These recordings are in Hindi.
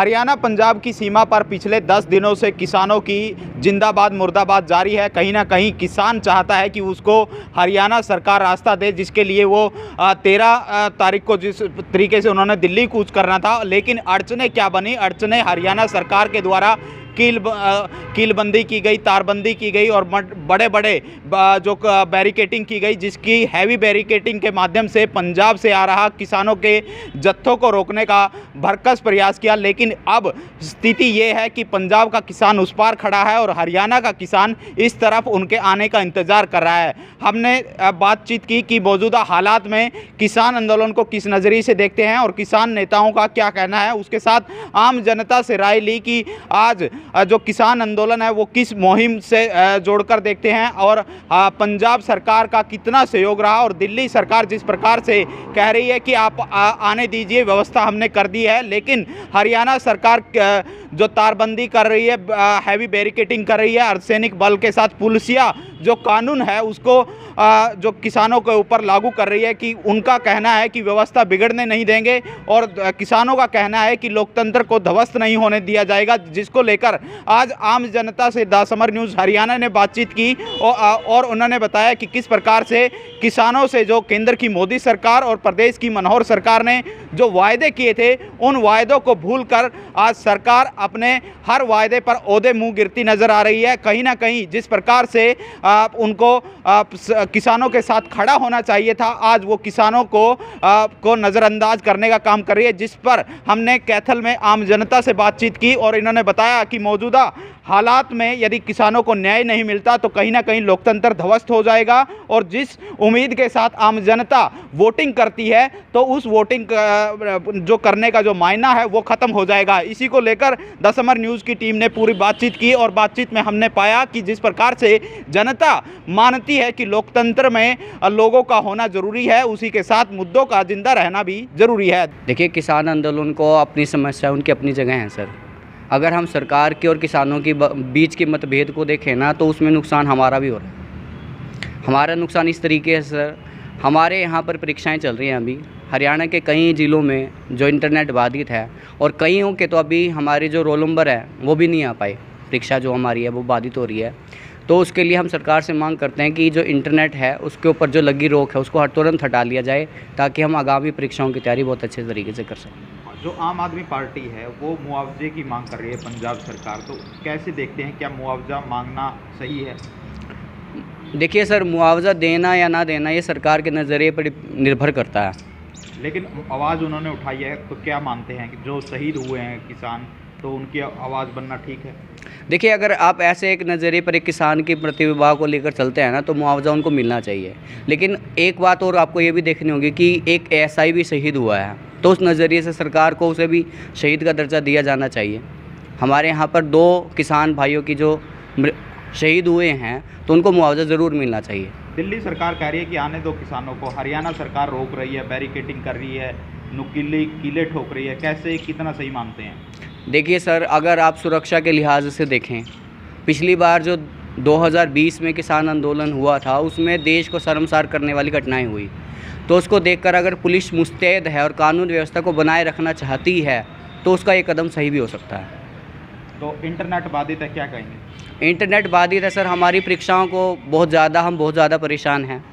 हरियाणा पंजाब की सीमा पर पिछले 10 दिनों से किसानों की जिंदाबाद मुर्दाबाद जारी है। कहीं ना कहीं किसान चाहता है कि उसको हरियाणा सरकार रास्ता दे, जिसके लिए वो 13 तारीख को जिस तरीके से उन्होंने दिल्ली कूच करना था, लेकिन अड़चनें क्या बनी। अड़चनें हरियाणा सरकार के द्वारा कीलबंदी की गई, तारबंदी की गई और बड़े बड़े जो बैरिकेटिंग की गई, जिसकी हैवी बैरिकेटिंग के माध्यम से पंजाब से आ रहा किसानों के जत्थों को रोकने का भरकस प्रयास किया। लेकिन अब स्थिति ये है कि पंजाब का किसान उस पार खड़ा है और हरियाणा का किसान इस तरफ उनके आने का इंतज़ार कर रहा है। हमने बातचीत की कि मौजूदा हालात में किसान आंदोलन को किस नज़रिए से देखते हैं और किसान नेताओं का क्या कहना है। उसके साथ आम जनता से राय ली कि आज जो किसान आंदोलन है वो किस मुहिम से जोड़कर देखते हैं और पंजाब सरकार का कितना सहयोग रहा और दिल्ली सरकार जिस प्रकार से कह रही है कि आप आने दीजिए, व्यवस्था हमने कर दी है, लेकिन हरियाणा सरकार जो तारबंदी कर रही है, हैवी बैरिकेटिंग कर रही है, अर्धसैनिक बल के साथ पुलिसिया जो कानून है उसको जो किसानों के ऊपर लागू कर रही है, कि उनका कहना है कि व्यवस्था बिगड़ने नहीं देंगे और किसानों का कहना है कि लोकतंत्र को ध्वस्त नहीं होने दिया जाएगा, जिसको लेकर आज आम जनता से द समर न्यूज़ हरियाणा ने बातचीत की और उन्होंने बताया कि किस प्रकार से किसानों से जो केंद्र की मोदी सरकार और प्रदेश की मनोहर सरकार ने जो वायदे किए थे, उन वायदों को भूलकर आज सरकार अपने हर वायदे पर ओहदे मुंह गिरती नजर आ रही है। कहीं ना कहीं जिस प्रकार से उनको किसानों के साथ खड़ा होना चाहिए था, आज वो किसानों को नज़रअंदाज करने का काम कर रही है, जिस पर हमने कैथल में आम जनता से बातचीत की और इन्होंने बताया कि मौजूदा हालात में यदि किसानों को न्याय नहीं मिलता तो कहीं ना कहीं लोकतंत्र ध्वस्त हो जाएगा और जिस उम्मीद के साथ आम जनता वोटिंग करती है तो उस वोटिंग जो करने का जो मायना है वो ख़त्म हो जाएगा। इसी को लेकर द समर न्यूज़ की टीम ने पूरी बातचीत की और बातचीत में हमने पाया कि जिस प्रकार से जनता मानती है कि लोकतंत्र में लोगों का होना ज़रूरी है, उसी के साथ मुद्दों का जिंदा रहना भी ज़रूरी है। देखिए, किसान आंदोलन को अपनी समस्या उनकी अपनी जगह है सर। अगर हम सरकार के और किसानों के बीच के मतभेद को देखें ना, तो उसमें नुकसान हमारा भी हो रहा है। हमारा नुकसान इस तरीके से सर, हमारे यहाँ पर परीक्षाएं चल रही हैं अभी हरियाणा के कई ज़िलों में जो इंटरनेट बाधित है, और कईयों के तो अभी हमारे जो रोल नंबर है वो भी नहीं आ पाए, परीक्षा जो हमारी है वो बाधित हो रही है। तो उसके लिए हम सरकार से मांग करते हैं कि जो इंटरनेट है उसके ऊपर जो लगी रोक है उसको तुरंत हटा लिया जाए, ताकि हम आगामी परीक्षाओं की तैयारी बहुत अच्छे तरीके से कर सकें। जो आम आदमी पार्टी है वो मुआवजे की मांग कर रही है पंजाब सरकार, तो कैसे देखते हैं, क्या मुआवजा मांगना सही है? देखिए सर, मुआवजा देना या ना देना ये सरकार के नज़रिए पर निर्भर करता है, लेकिन आवाज़ उन्होंने उठाई है, तो क्या मानते हैं कि जो शहीद हुए हैं किसान, तो उनकी आवाज़ बनना ठीक है? देखिए, अगर आप ऐसे एक नज़रिए पर एक किसान की प्रतिभा को लेकर चलते हैं ना, तो मुआवजा उनको मिलना चाहिए। लेकिन एक बात और आपको ये भी देखनी होगी कि एक एसआई भी शहीद हुआ है, तो उस नज़रिए से सरकार को उसे भी शहीद का दर्जा दिया जाना चाहिए। हमारे यहाँ पर 2 किसान भाइयों की जो शहीद हुए हैं तो उनको मुआवजा ज़रूर मिलना चाहिए। दिल्ली सरकार कह रही है कि आने दो किसानों को, हरियाणा सरकार रोक रही है, बैरिकेटिंग कर रही है, नुकीले कीले ठोक रही है, कैसे कितना सही मानते हैं? देखिए सर, अगर आप सुरक्षा के लिहाज से देखें, पिछली बार जो 2020 में किसान आंदोलन हुआ था उसमें देश को शर्मसार करने वाली घटनाएं हुई, तो उसको देखकर अगर पुलिस मुस्तैद है और कानून व्यवस्था को बनाए रखना चाहती है तो उसका एक कदम सही भी हो सकता है। तो इंटरनेट बाधित है, क्या कहेंगे? इंटरनेट बाधित है सर, हमारी परीक्षाओं को हम बहुत ज़्यादा परेशान हैं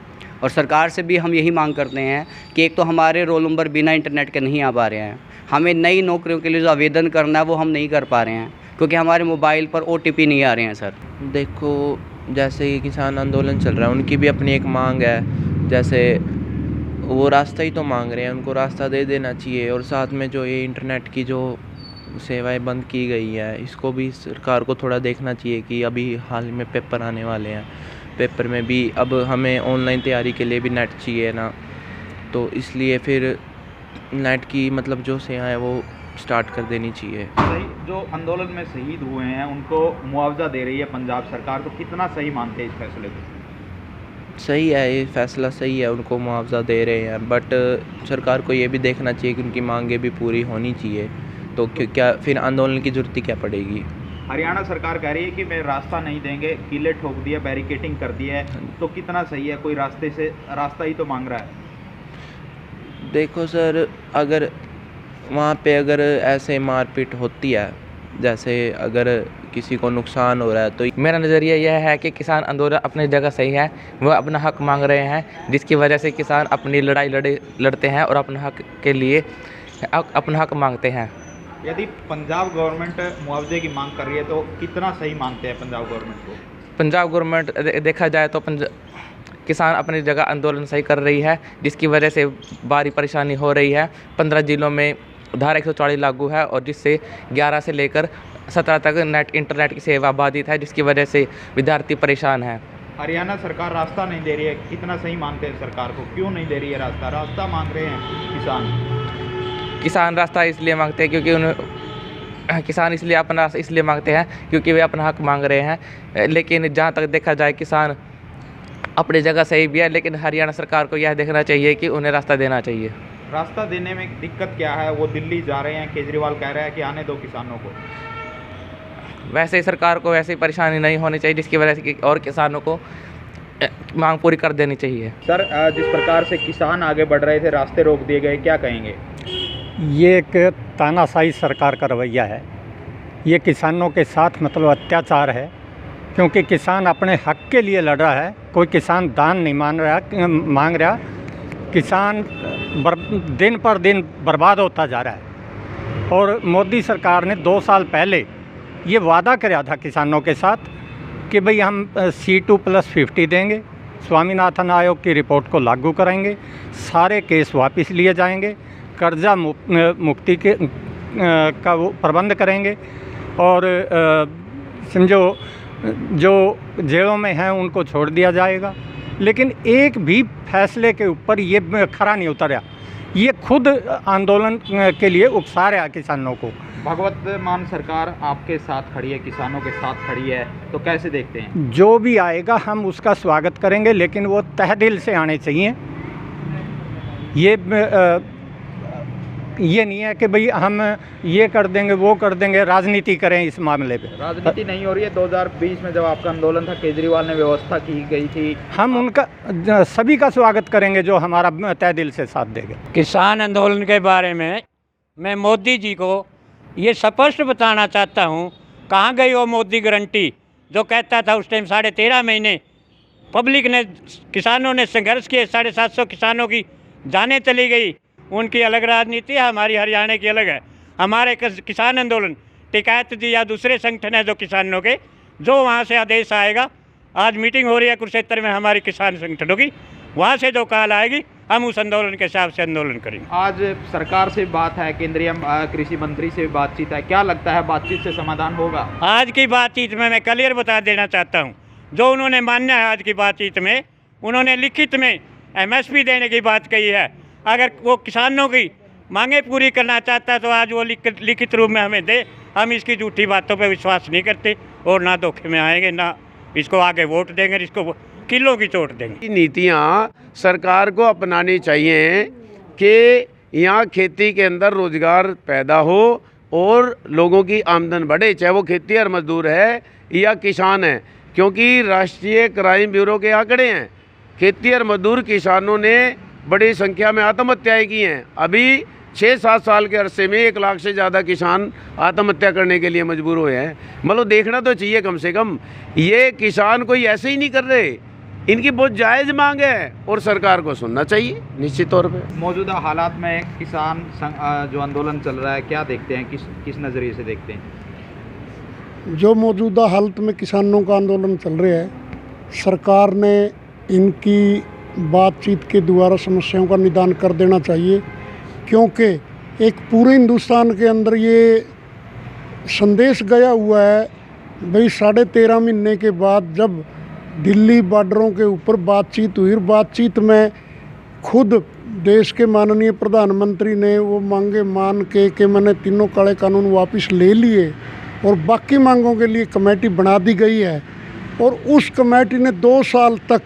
और सरकार से भी हम यही मांग करते हैं कि एक तो हमारे रोल नंबर बिना इंटरनेट के नहीं आ पा रहे हैं, हमें नई नौकरियों के लिए जो आवेदन करना है वो हम नहीं कर पा रहे हैं क्योंकि हमारे मोबाइल पर OTP नहीं आ रहे हैं सर। देखो, जैसे कि किसान आंदोलन चल रहा है, उनकी भी अपनी एक मांग है, जैसे वो रास्ता ही तो मांग रहे हैं, उनको रास्ता दे देना चाहिए। और साथ में जो ये इंटरनेट की जो सेवाएं बंद की गई है, इसको भी सरकार को थोड़ा देखना चाहिए कि अभी हाल में पेपर आने वाले हैं, पेपर में भी अब हमें ऑनलाइन तैयारी के लिए भी नेट चाहिए ना, तो इसलिए फिर नेट की मतलब जो सेवा है वो स्टार्ट कर देनी चाहिए। सही, जो आंदोलन में शहीद हुए हैं उनको मुआवजा दे रही है पंजाब सरकार, तो कितना सही मानते हैं इस फैसले को? सही है, ये फैसला सही है, उनको मुआवजा दे रहे हैं, बट सरकार को ये भी देखना चाहिए कि उनकी मांगें भी पूरी होनी चाहिए, तो क्या फिर आंदोलन की ज़रूरत क्या पड़ेगी। हरियाणा सरकार कह रही है कि मैं रास्ता नहीं देंगे, कीले ठोक दिया, बैरिकेटिंग कर दी है, तो कितना सही है? कोई रास्ता ही तो मांग रहा है। देखो सर, अगर वहाँ पे अगर ऐसे मारपीट होती है, जैसे अगर किसी को नुकसान हो रहा है, तो मेरा नज़रिया यह है कि किसान आंदोलन अपनी जगह सही है। वह अपना हक मांग रहे हैं, जिसकी वजह से किसान अपनी लड़ाई लड़ते हैं और अपने हक के लिए अपना हक मांगते हैं। यदि पंजाब गवर्नमेंट मुआवजे की मांग कर रही है तो कितना सही मानते हैं पंजाब गवर्नमेंट को? पंजाब गवर्नमेंट देखा जाए तो किसान अपनी जगह आंदोलन सही कर रही है, जिसकी वजह से भारी परेशानी हो रही है। 15 जिलों में धारा 140 लागू है और जिससे 11 से लेकर 17 तक इंटरनेट की सेवा बाधित है, जिसकी वजह से विद्यार्थी परेशान हैं। हरियाणा सरकार रास्ता नहीं दे रही है, कितना सही मानते हैं सरकार को? क्यों नहीं दे रही है रास्ता? रास्ता मांग रहे हैं किसान रास्ता इसलिए मांगते हैं क्योंकि किसान इसलिए अपना रास्ता इसलिए मांगते हैं क्योंकि वे अपना हक मांग रहे हैं। लेकिन जहाँ तक देखा जाए किसान अपनी जगह सही भी है, लेकिन हरियाणा सरकार को यह देखना चाहिए कि उन्हें रास्ता देना चाहिए। रास्ता देने में दिक्कत क्या है? वो दिल्ली जा रहे हैं, केजरीवाल कह रहा है कि आने दो किसानों को। वैसे सरकार को वैसे परेशानी नहीं होनी चाहिए, जिसकी वजह से और किसानों को मांग पूरी कर देनी चाहिए। सर, जिस प्रकार से किसान आगे बढ़ रहे थे, रास्ते रोक दिए गए, क्या कहेंगे? ये एक तानाशाही सरकार का रवैया है। ये किसानों के साथ मतलब अत्याचार है, क्योंकि किसान अपने हक के लिए लड़ रहा है। कोई किसान दान नहीं मांग रहा। किसान दिन पर दिन बर्बाद होता जा रहा है। और मोदी सरकार ने 2 साल पहले ये वादा किया था किसानों के साथ कि भाई हम C2+50 देंगे, स्वामीनाथन आयोग की रिपोर्ट को लागू करेंगे, सारे केस वापस लिए जाएंगे, कर्जा मुक्ति के का वो प्रबंध करेंगे और समझो जो जेलों में हैं उनको छोड़ दिया जाएगा। लेकिन एक भी फैसले के ऊपर ये खरा नहीं उतरा। ये खुद आंदोलन के लिए उकसा रहा किसानों को। भगवत मान सरकार आपके साथ खड़ी है, किसानों के साथ खड़ी है, तो कैसे देखते हैं? जो भी आएगा हम उसका स्वागत करेंगे, लेकिन वो तहदिल से आने चाहिए। ये नहीं है कि भाई हम ये कर देंगे वो कर देंगे, राजनीति करें इस मामले पे। राजनीति नहीं हो रही है। 2020 में जब आपका आंदोलन था, केजरीवाल ने व्यवस्था की गई थी, हम उनका सभी का स्वागत करेंगे जो हमारा तय दिल से साथ देगा। किसान आंदोलन के बारे में मैं मोदी जी को ये स्पष्ट बताना चाहता हूँ, कहाँ गई वो मोदी गारंटी जो कहता था उस टाइम 13.5 महीने पब्लिक ने, किसानों ने संघर्ष किए, 750 किसानों की जानें चली गई। उनकी अलग राजनीति है, हमारी हरियाणा की अलग है। हमारे किसान आंदोलन टिकायत जी या दूसरे संगठन है जो किसानों के, जो वहाँ से आदेश आएगा, आज मीटिंग हो रही है कुरुक्षेत्र में हमारी किसान संगठनों की, वहाँ से जो कॉल आएगी हम उस आंदोलन के हिसाब से आंदोलन करेंगे। आज सरकार से बात है, केंद्रीय कृषि मंत्री से बातचीत है, क्या लगता है बातचीत से समाधान होगा? आज की बातचीत में मैं क्लियर बता देना चाहता हूँ, जो उन्होंने मान्य है आज की बातचीत में, उन्होंने लिखित में MSP देने की बात कही है। अगर वो किसानों की मांगे पूरी करना चाहता है तो आज वो लिखित रूप में हमें दे। हम इसकी झूठी बातों पे विश्वास नहीं करते और ना धोखे में आएंगे, ना इसको आगे वोट देंगे, इसको किलो की चोट देंगे। नीतियाँ सरकार को अपनानी चाहिए कि यहाँ खेती के अंदर रोजगार पैदा हो और लोगों की आमदन बढ़े, चाहे वो खेती और मजदूर है या किसान है। क्योंकि राष्ट्रीय क्राइम ब्यूरो के आंकड़े हैं, खेती और मजदूर किसानों ने बड़ी संख्या में आत्महत्याएं की हैं। अभी 6-7 साल के अरसे में 1 लाख से ज़्यादा किसान आत्महत्या करने के लिए मजबूर हुए हैं। मतलब देखना तो चाहिए कम से कम, ये किसान कोई ऐसे ही नहीं कर रहे, इनकी बहुत जायज़ मांग है और सरकार को सुनना चाहिए निश्चित तौर पे। मौजूदा हालात में किसान जो आंदोलन चल रहा है, क्या देखते हैं, किस नज़रिए से देखते हैं? जो मौजूदा हालत में किसानों का आंदोलन चल रहा है, सरकार ने इनकी बातचीत के द्वारा समस्याओं का निदान कर देना चाहिए। क्योंकि एक पूरे हिंदुस्तान के अंदर ये संदेश गया हुआ है भाई 13.5 महीने के बाद जब दिल्ली बॉर्डरों के ऊपर बातचीत हुई, बातचीत में खुद देश के माननीय प्रधानमंत्री ने वो मांगे मान के कि मैंने 3 काले कानून वापस ले लिए और बाकी मांगों के लिए कमेटी बना दी गई है। और उस कमेटी ने 2 साल तक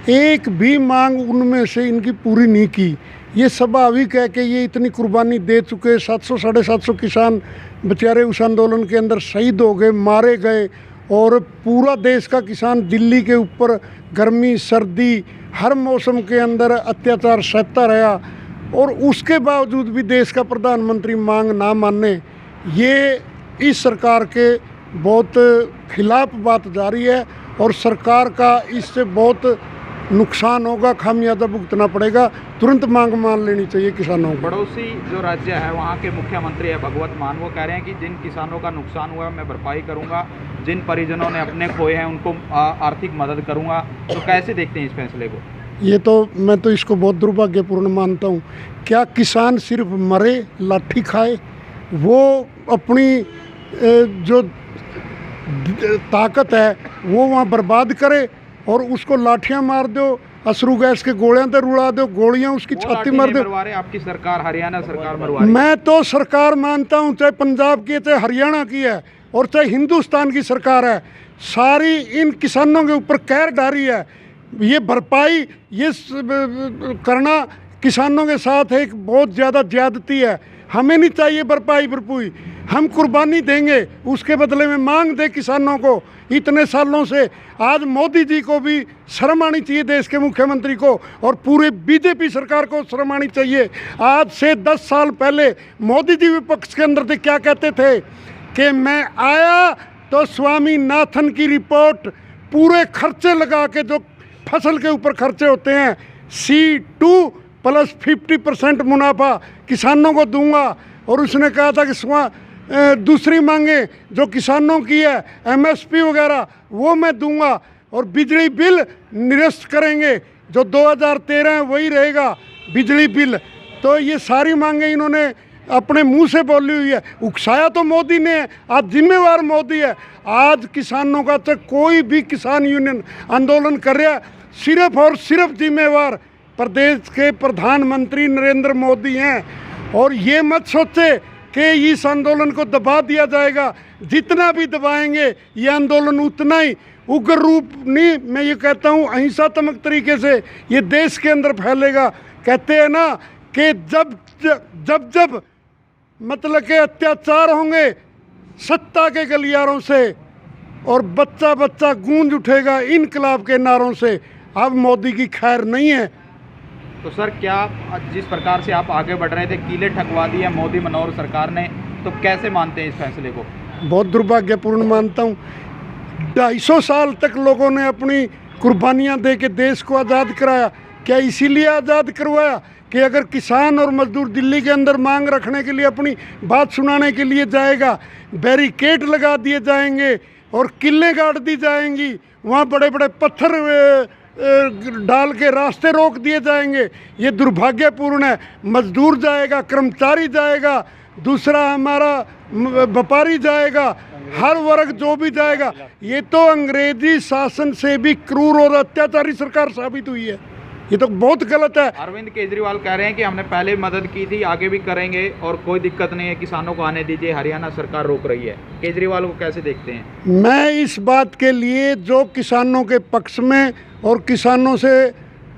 एक भी मांग उनमें से इनकी पूरी नहीं की। ये स्वाभाविक है कि ये इतनी कुर्बानी दे चुके, 700-750 किसान बेचारे उस आंदोलन के अंदर शहीद हो गए, मारे गए और पूरा देश का किसान दिल्ली के ऊपर गर्मी सर्दी हर मौसम के अंदर अत्याचार सहता रहा। और उसके बावजूद भी देश का प्रधानमंत्री मांग ना माने, ये इस सरकार के बहुत खिलाफ बात जारी है और सरकार का इससे बहुत नुकसान होगा, खामियाजा भुगतना पड़ेगा। तुरंत मांग मान लेनी चाहिए किसानों को। पड़ोसी जो राज्य है वहाँ के मुख्यमंत्री है भगवत मान, वो कह रहे हैं कि जिन किसानों का नुकसान हुआ है मैं भरपाई करूँगा, जिन परिजनों ने अपने खोए हैं उनको आर्थिक मदद करूँगा। तो कैसे देखते हैं इस फैसले को? ये तो मैं तो इसको बहुत दुर्भाग्यपूर्ण मानता हूँ। क्या किसान सिर्फ मरे, लाठी खाए? वो अपनी जो ताकत है वो वहाँ बर्बाद करे और उसको लाठियाँ मार दो, अश्रु गैस के गोलियां तो रुला दो, गोलियां उसकी छाती मार दो। आपकी सरकार, हरियाणा सरकार मरवा रही है। मैं तो सरकार मानता हूँ, चाहे पंजाब की है, चाहे हरियाणा की है और चाहे हिंदुस्तान की सरकार है, सारी इन किसानों के ऊपर कहर ढारी है। ये भरपाई ये करना किसानों के साथ एक बहुत ज़्यादा ज्यादती है। हमें नहीं चाहिए भरपाई, हम कुर्बानी देंगे, उसके बदले में मांग दे किसानों को। इतने सालों से आज मोदी जी को भी शर्म आनी चाहिए, देश के मुख्यमंत्री को, और पूरे बीजेपी सरकार को शर्म आनी चाहिए। आज से 10 साल पहले मोदी जी विपक्ष के अंदर थे, क्या कहते थे कि मैं आया तो स्वामीनाथन की रिपोर्ट पूरे खर्चे लगा के, जो फसल के ऊपर खर्चे होते हैं, C2 प्लस 50% मुनाफा किसानों को दूंगा। और उसने कहा था कि दूसरी मांगे जो किसानों की है, MSP वगैरह, वो मैं दूंगा, और बिजली बिल निरस्त करेंगे, जो 2013 है वही रहेगा बिजली बिल। तो ये सारी मांगे इन्होंने अपने मुंह से बोली हुई है। उकसाया तो मोदी ने है, आज जिम्मेवार मोदी है। आज किसानों का तो कोई भी किसान यूनियन आंदोलन कर रहा है, सिर्फ और सिर्फ जिम्मेवार प्रदेश के प्रधानमंत्री नरेंद्र मोदी हैं। और ये मत सोचे कि इस आंदोलन को दबा दिया जाएगा। जितना भी दबाएंगे ये आंदोलन उतना ही उग्र रूप नहीं, मैं ये कहता हूँ अहिंसात्मक तरीके से ये देश के अंदर फैलेगा। कहते हैं ना कि जब मतलब के अत्याचार होंगे सत्ता के गलियारों से, और बच्चा बच्चा गूंज उठेगा इनकलाब के नारों से। अब मोदी की खैर नहीं है। तो सर, क्या जिस प्रकार से आप आगे बढ़ रहे थे, कीले ठकवा दिए मोदी मनोहर सरकार ने, तो कैसे मानते हैं इस फैसले को? बहुत दुर्भाग्यपूर्ण मानता हूँ। 250 साल तक लोगों ने अपनी कुर्बानियाँ दे के देश को आज़ाद कराया। क्या इसीलिए आज़ाद करवाया कि अगर किसान और मजदूर दिल्ली के अंदर मांग रखने के लिए, अपनी बात सुनाने के लिए जाएगा, बैरिकेड लगा दिए जाएंगे और किले गाड़ दी जाएंगी, वहाँ बड़े बड़े पत्थर डाल के रास्ते रोक दिए जाएंगे। ये दुर्भाग्यपूर्ण है। मजदूर जाएगा, कर्मचारी जाएगा, दूसरा हमारा व्यापारी जाएगा, हर वर्ग जो भी जाएगा। ये तो अंग्रेजी शासन से भी क्रूर और अत्याचारी सरकार साबित हुई है। ये तो बहुत गलत है। अरविंद केजरीवाल कह रहे हैं कि हमने पहले मदद की थी, आगे भी करेंगे और कोई दिक्कत नहीं है, किसानों को आने दीजिए, हरियाणा सरकार रोक रही है। केजरीवाल को कैसे देखते हैं? मैं इस बात के लिए, जो किसानों के पक्ष में और किसानों से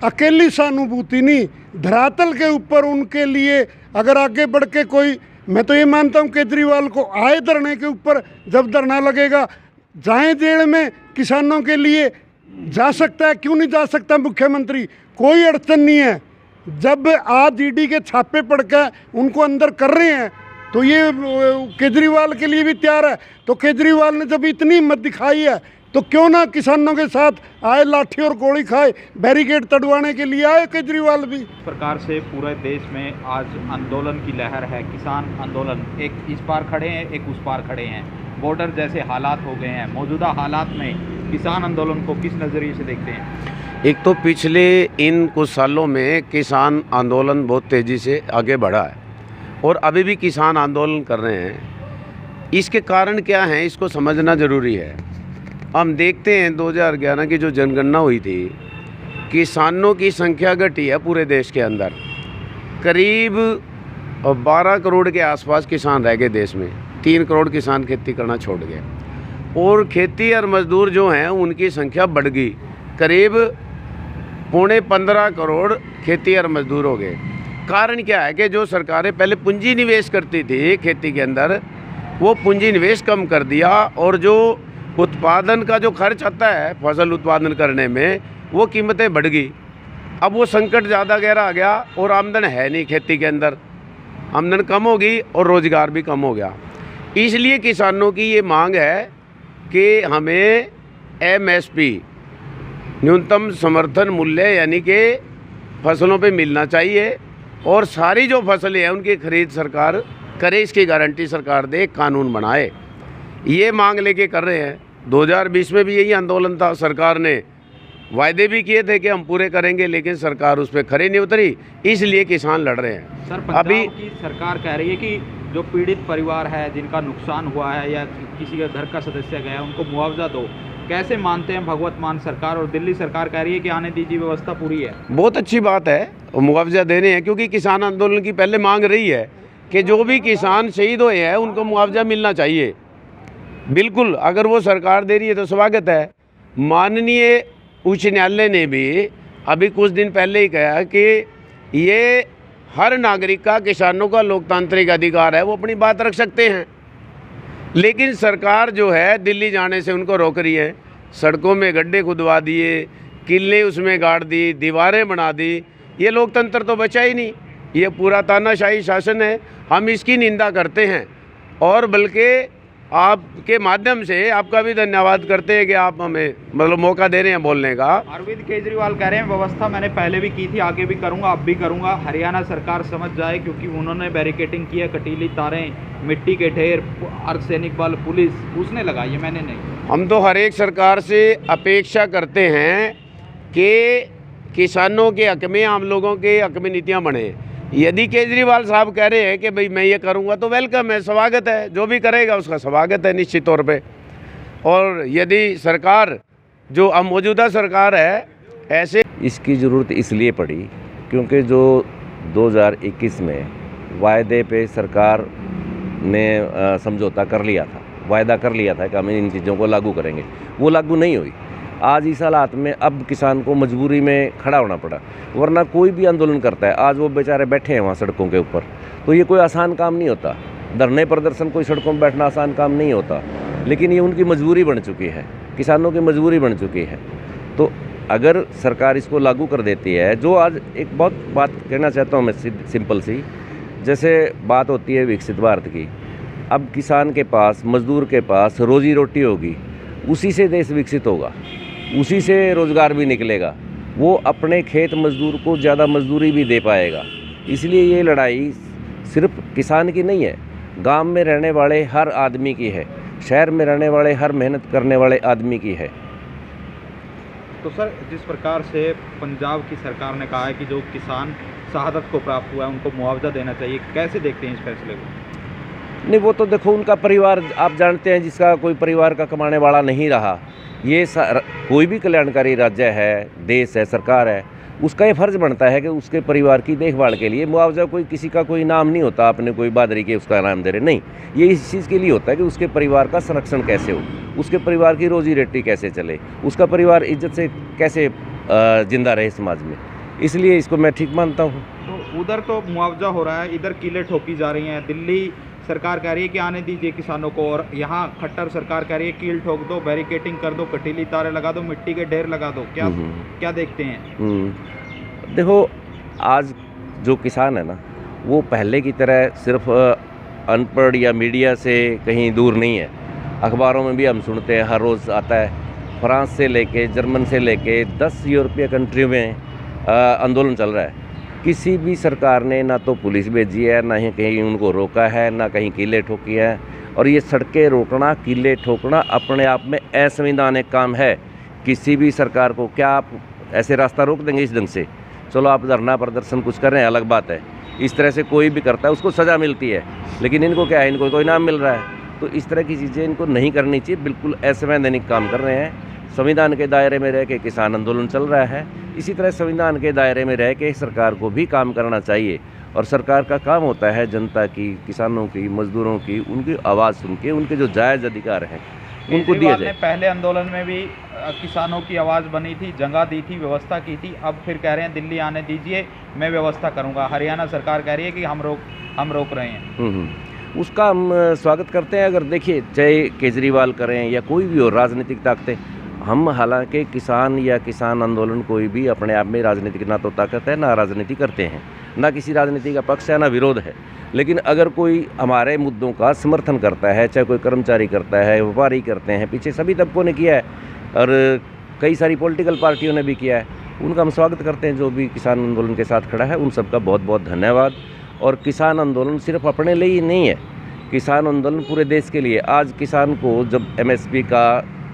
अकेली सहानुभूति नहीं, धरातल के ऊपर उनके लिए अगर आगे बढ़ के कोई, मैं तो ये मानता हूँ केजरीवाल को आए धरने के ऊपर, जब धरना लगेगा जाएं जेल में, किसानों के लिए जा सकता है, क्यों नहीं जा सकता मुख्यमंत्री? कोई अड़चन नहीं है। जब आज ईडी के छापे पड़ के उनको अंदर कर रहे हैं तो ये केजरीवाल के लिए भी तैयार है। तो केजरीवाल ने जब इतनी हिम्मत दिखाई है तो क्यों ना किसानों के साथ आए, लाठी और गोली खाए, बैरिकेड तड़वाने के लिए आए केजरीवाल भी। प्रकार से पूरे देश में आज आंदोलन की लहर है, किसान आंदोलन, एक इस पार खड़े हैं, एक उस पार खड़े हैं। बॉर्डर जैसे हालात हो गए हैं। मौजूदा हालात में किसान आंदोलन को किस नज़रिए से देखते हैं? एक तो पिछले इन कुछ सालों में किसान आंदोलन बहुत तेज़ी से आगे बढ़ा है और अभी भी किसान आंदोलन कर रहे हैं। इसके कारण क्या हैं, इसको समझना ज़रूरी है। हम देखते हैं 2011 की जो जनगणना हुई थी, किसानों की संख्या घटी है पूरे देश के अंदर। करीब 12 करोड़ के आसपास किसान रह गए देश में। 3 करोड़ किसान खेती करना छोड़ गए और खेती और मजदूर जो हैं उनकी संख्या बढ़ गई। करीब 15.25 करोड़ खेती और मजदूर हो गए। कारण क्या है कि जो सरकारें पहले पूंजी निवेश करती थी खेती के अंदर, वो पूंजी निवेश कम कर दिया और जो उत्पादन का जो खर्च आता है फसल उत्पादन करने में, वो कीमतें बढ़ गई। अब वो संकट ज़्यादा गहरा आ गया और आमदन है नहीं, खेती के अंदर आमदन कम होगी और रोज़गार भी कम हो गया। इसलिए किसानों की ये मांग है कि हमें MSP न्यूनतम समर्थन मूल्य यानी कि फसलों पे मिलना चाहिए और सारी जो फसलें हैं उनकी खरीद सरकार करे, इसकी गारंटी सरकार दे, कानून बनाए। ये मांग लेके कर रहे हैं। 2020 में भी यही आंदोलन था। सरकार ने वायदे भी किए थे कि हम पूरे करेंगे, लेकिन सरकार उस पर खरी नहीं उतरी, इसलिए किसान लड़ रहे हैं। सर, पंजाब की सरकार कह रही है कि जो पीड़ित परिवार है, जिनका नुकसान हुआ है या किसी का घर का सदस्य गया, उनको मुआवजा दो। कैसे मानते हैं भगवत मान सरकार? और दिल्ली सरकार कह रही है कि आने दीजिए, व्यवस्था पूरी है। बहुत अच्छी बात है, मुआवजा देने हैं, क्योंकि किसान आंदोलन की पहले मांग रही है कि जो भी किसान शहीद हुए हैं उनको मुआवजा मिलना चाहिए। बिल्कुल, अगर वो सरकार दे रही है तो स्वागत है। माननीय उच्च न्यायालय ने भी अभी कुछ दिन पहले ही कहा कि ये हर नागरिक का, किसानों का लोकतांत्रिक अधिकार है, वो अपनी बात रख सकते हैं। लेकिन सरकार जो है दिल्ली जाने से उनको रोक रही है। सड़कों में गड्ढे खुदवा दिए, किले उसमें गाड़ दी, दीवारें बना दी। ये लोकतंत्र तो बचा ही नहीं, ये पूरा तानाशाही शासन है। हम इसकी निंदा करते हैं और बल्कि आपके माध्यम से आपका भी धन्यवाद करते हैं कि आप हमें मतलब मौका दे रहे हैं बोलने का। अरविंद केजरीवाल कह रहे हैं व्यवस्था मैंने पहले भी की थी, आगे भी करूंगा, अब भी करूंगा। हरियाणा सरकार समझ जाए, क्योंकि उन्होंने बैरिकेटिंग की है, कटीली तारें, मिट्टी के ढेर, अर्धसैनिक बल, पुलिस उसने लगाई है, मैंने नहीं। हम तो हर एक सरकार से अपेक्षा करते हैं कि किसानों के हक में, आम लोगों के हक में नीतियाँ बने। यदि केजरीवाल साहब कह रहे हैं कि भाई मैं ये करूंगा तो वेलकम है, स्वागत है। जो भी करेगा उसका स्वागत है निश्चित तौर पे। और यदि सरकार जो अब मौजूदा सरकार है ऐसे, इसकी ज़रूरत इसलिए पड़ी क्योंकि जो 2021 में वायदे पे सरकार ने समझौता कर लिया था, वायदा कर लिया था कि हम इन चीज़ों को लागू करेंगे, वो लागू नहीं हुई। आज इस हालात में अब किसान को मजबूरी में खड़ा होना पड़ा, वरना कोई भी आंदोलन करता है। आज वो बेचारे बैठे हैं वहाँ सड़कों के ऊपर, तो ये कोई आसान काम नहीं होता। धरने प्रदर्शन, कोई सड़कों में बैठना आसान काम नहीं होता, लेकिन ये उनकी मजबूरी बन चुकी है, किसानों की मजबूरी बन चुकी है। तो अगर सरकार इसको लागू कर देती है, जो आज एक बहुत बात कहना चाहता हूँ मैं सिंपल सी, जैसे बात होती है विकसित भारत की, अब किसान के पास, मजदूर के पास रोजी रोटी होगी, उसी से देश विकसित होगा, उसी से रोज़गार भी निकलेगा, वो अपने खेत मजदूर को ज़्यादा मजदूरी भी दे पाएगा। इसलिए ये लड़ाई सिर्फ किसान की नहीं है, गांव में रहने वाले हर आदमी की है, शहर में रहने वाले हर मेहनत करने वाले आदमी की है। तो सर, जिस प्रकार से पंजाब की सरकार ने कहा है कि जो किसान शहादत को प्राप्त हुआ है उनको मुआवजा देना चाहिए, कैसे देखते हैं इस फैसले को? नहीं, वो तो देखो उनका परिवार, आप जानते हैं, जिसका कोई परिवार का कमाने वाला नहीं रहा, ये कोई भी कल्याणकारी राज्य है, देश है, सरकार है, उसका ये फ़र्ज़ बनता है कि उसके परिवार की देखभाल के लिए मुआवजा, कोई किसी का कोई नाम नहीं होता, आपने कोई बादरी के उसका नाम दे रहे, नहीं, ये इस चीज़ के लिए होता है कि उसके परिवार का संरक्षण कैसे हो, उसके परिवार की रोजी रोटी कैसे चले, उसका परिवार इज्जत से कैसे जिंदा रहे समाज में। इसलिए इसको मैं ठीक मानता हूँ। तो उधर तो मुआवजा हो रहा है, इधर कीलें ठोकी जा रही हैं। दिल्ली सरकार कह रही है कि आने दीजिए किसानों को, और यहाँ खट्टर सरकार कह रही है कील ठोक दो, बैरिकेटिंग कर दो, कटीली तारे लगा दो, मिट्टी के ढेर लगा दो। क्या देखते हैं? देखो, आज जो किसान है ना, वो पहले की तरह सिर्फ अनपढ़ या मीडिया से कहीं दूर नहीं है। अखबारों में भी हम सुनते हैं, हर रोज़ आता है, फ्रांस से लेके, जर्मन से लेके 10 यूरोपीय कंट्रियों में आंदोलन चल रहा है। किसी भी सरकार ने ना तो पुलिस भेजी है, ना ही कहीं उनको रोका है, ना कहीं कीले ठोकी है। और ये सड़कें रोकना, कीले ठोकना अपने आप में असंवैधानिक काम है। किसी भी सरकार को क्या आप ऐसे रास्ता रोक देंगे इस ढंग से? चलो आप धरना प्रदर्शन कुछ कर रहे हैं, अलग बात है, इस तरह से कोई भी करता है उसको सज़ा मिलती है, लेकिन इनको क्या है, इनको तो इनाम मिल रहा है। तो इस तरह की चीज़ें इनको नहीं करनी चाहिए, बिल्कुल असंवैधानिक काम कर रहे हैं। संविधान के दायरे में रह के किसान आंदोलन चल रहा है, इसी तरह संविधान के दायरे में रह के सरकार को भी काम करना चाहिए। और सरकार का काम होता है जनता की, किसानों की, मजदूरों की, उनकी आवाज़ सुन के उनके जो जायज़ अधिकार हैं उनको दिया जाए। पहले आंदोलन में भी किसानों की आवाज़ बनी थी, जगह दी थी, व्यवस्था की थी, अब फिर कह रहे हैं दिल्ली आने दीजिए, मैं व्यवस्था करूँगा। हरियाणा सरकार कह रही है कि हम रोक रहे हैं। उसका हम स्वागत करते हैं। अगर देखिए, चाहे केजरीवाल करें या कोई भी हो राजनीतिक ताकतें, हम हालांकि किसान या किसान आंदोलन कोई भी अपने आप में राजनीतिक ना तो ताकत है, ना राजनीति करते हैं, ना किसी राजनीति का पक्ष है, ना विरोध है। लेकिन अगर कोई हमारे मुद्दों का समर्थन करता है, चाहे कोई कर्मचारी करता है, व्यापारी करते हैं, पीछे सभी तबकों ने किया है और कई सारी पॉलिटिकल पार्टियों ने भी किया है, उनका हम स्वागत करते हैं। जो भी किसान आंदोलन के साथ खड़ा है उन सबका बहुत बहुत धन्यवाद। और किसान आंदोलन सिर्फ अपने लिए ही नहीं है, किसान आंदोलन पूरे देश के लिए। आज किसान को जब MSP का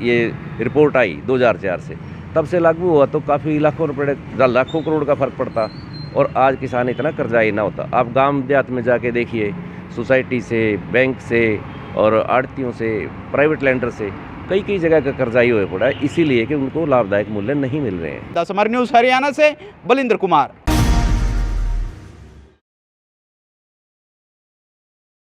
ये रिपोर्ट आई 2004 से, तब से लागू हुआ तो काफ़ी लाखों करोड़ का फ़र्क पड़ता और आज किसान इतना कर्जाई ना होता। आप गांव देहात में जाके देखिए, सोसाइटी से, बैंक से और आड़तियों से, प्राइवेट लैंडर से कई जगह का कर्जाई हुए पड़ा है, इसीलिए कि उनको लाभदायक मूल्य नहीं मिल रहे हैं। द समर न्यूज़ हरियाणा से बलिंद्र कुमार।